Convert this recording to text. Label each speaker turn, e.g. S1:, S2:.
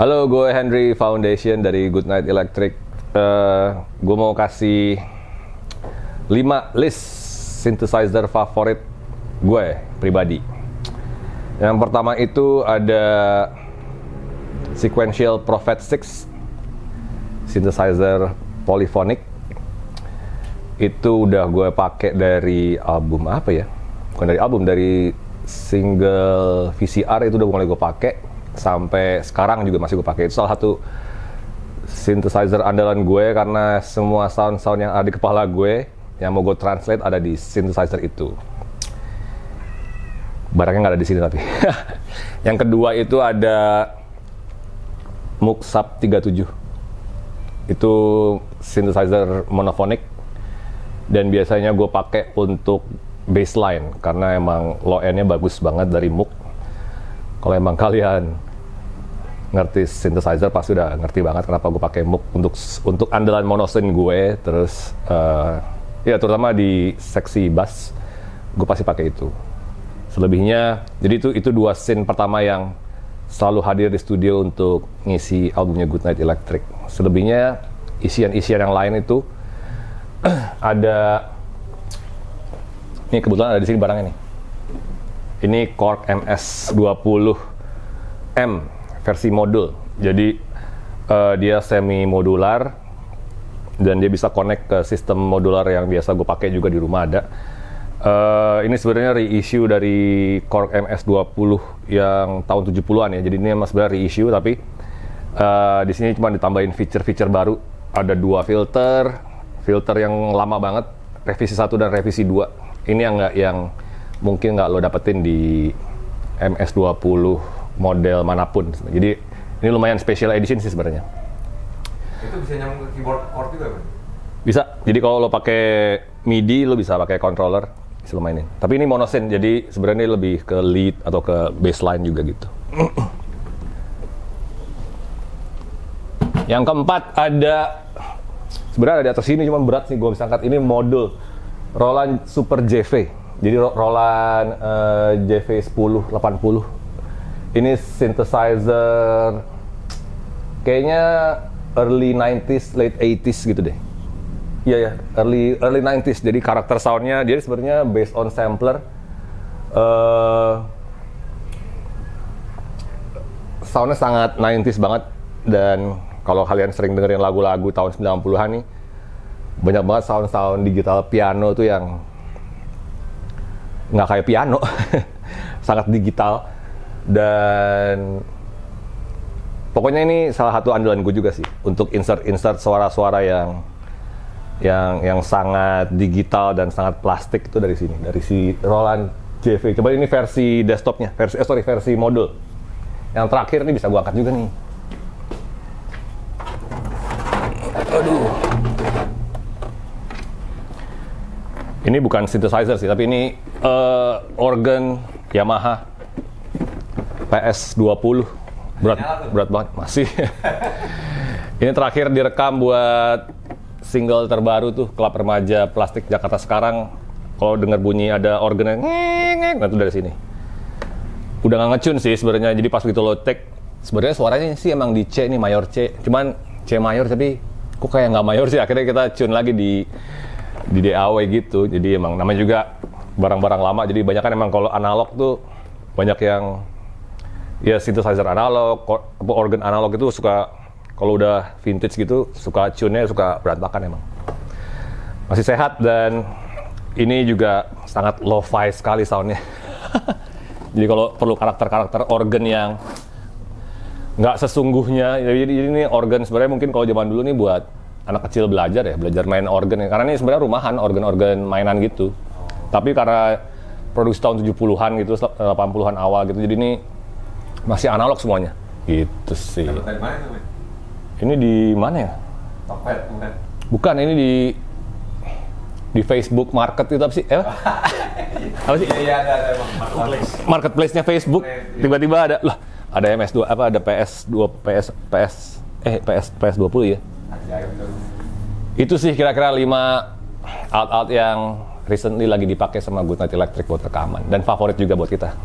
S1: Halo, gue Henry Foundation dari Goodnight Electric. Gue mau kasih 5 list synthesizer favorit gue pribadi. Yang pertama itu ada Sequential Prophet 6 synthesizer polyphonic. Itu udah gue pakai dari album apa ya? Bukan dari album, dari single VCR itu udah mulai gue pakai. Sampai sekarang juga masih gue pakai. Itu salah satu synthesizer andalan gue karena semua sound-sound yang ada di kepala gue yang mau gue translate ada di synthesizer itu. Barangnya nggak ada di sini tapi. Yang kedua itu ada Moog Sub 37. Itu synthesizer monophonic dan biasanya gue pakai untuk bassline karena emang low end-nya bagus banget dari Moog. Kalau emang kalian ngerti synthesizer pasti udah ngerti banget kenapa gue pakai Moog untuk andalan monosynth gue. Terus ya terutama di seksi bass gue pasti pakai itu. Selebihnya jadi itu dua synth pertama yang selalu hadir di studio untuk ngisi albumnya Goodnight Electric. Selebihnya isian-isian yang lain itu ada. Ini kebetulan ada di sini barangnya nih. Ini Korg MS-20M versi modul. Jadi dia semi modular dan dia bisa connect ke sistem modular yang biasa gue pakai juga di rumah ada. Ini sebenarnya reissue dari Korg MS-20 yang tahun 70-an ya. Jadi ini emang sebenarnya reissue tapi di sini cuma ditambahin feature-feature baru. Ada 2 filter yang lama banget, revisi 1 dan revisi 2. Ini yang mungkin nggak lo dapetin di MS-20 model manapun. Jadi ini lumayan special edition sih sebenarnya.
S2: Itu bisa nyambung ke keyboard chord juga kan?
S1: Bisa. Jadi kalau lo pakai MIDI lo bisa pakai controller, bisa lo mainin. Tapi ini monosynth, jadi sebenarnya lebih ke lead atau ke bassline juga gitu. Yang keempat ada, sebenarnya ada di atas sini cuma berat sih gue bisa angkat. Ini modul Roland Super JV. Jadi Roland JV1080. Ini synthesizer kayaknya early 90s, late 80s gitu deh. Iya ya, early 90s. Jadi karakter soundnya dia sebenarnya based on sampler. Soundnya sangat 90s banget. Dan kalau kalian sering dengerin lagu-lagu tahun 90-an nih, banyak banget sound-sound digital piano tuh yang nggak kayak piano, sangat digital. Dan pokoknya ini salah satu andalan gue juga sih untuk insert suara-suara yang sangat digital dan sangat plastik itu dari sini, dari si Roland JV. Coba ini versi desktopnya, versi modul. Yang terakhir ini bisa gue angkat juga nih. Aduh. Ini bukan synthesizer sih, tapi ini organ Yamaha PS-20. Berat banget, masih. Ini terakhir direkam buat single terbaru tuh, Klub Remaja Plastik Jakarta Sekarang. Kalau dengar bunyi ada organnya ngeng, nah itu dari sini. Udah nggak ngecun sih sebenarnya, jadi pas begitu lo take, sebenarnya suaranya sih emang di C nih, mayor C. Cuman C mayor tapi kok kayak nggak mayor sih, akhirnya kita tune lagi di DAW gitu. Jadi emang namanya juga barang-barang lama, jadi banyak kan emang kalau analog tuh banyak yang ya synthesizer analog, organ analog itu suka kalau udah vintage gitu suka tune-nya suka berantakan emang. Masih sehat dan ini juga sangat lo-fi sekali soundnya. Jadi kalau perlu karakter-karakter organ yang nggak sesungguhnya, jadi ini organ sebenarnya mungkin kalau zaman dulu nih buat anak kecil belajar main organ ya. Karena ini sebenarnya rumahan, organ-organ mainan gitu. Tapi karena produksi tahun 70-an gitu, 80-an awal gitu, jadi ini masih analog semuanya. Gitu sih.
S2: Dari mana itu, Men?
S1: Ini di mana ya?
S2: Tokped, bukan?
S1: Bukan, ini di Facebook Market itu apa sih? Apa sih?
S2: Iya, ada
S1: Marketplace-nya Facebook. Tiba-tiba ada, lah ada MS2, apa ada PS20 ya? Itu sih kira-kira 5 alat-alat yang recently lagi dipakai sama Goodnight Electric buat rekaman dan favorit juga buat kita.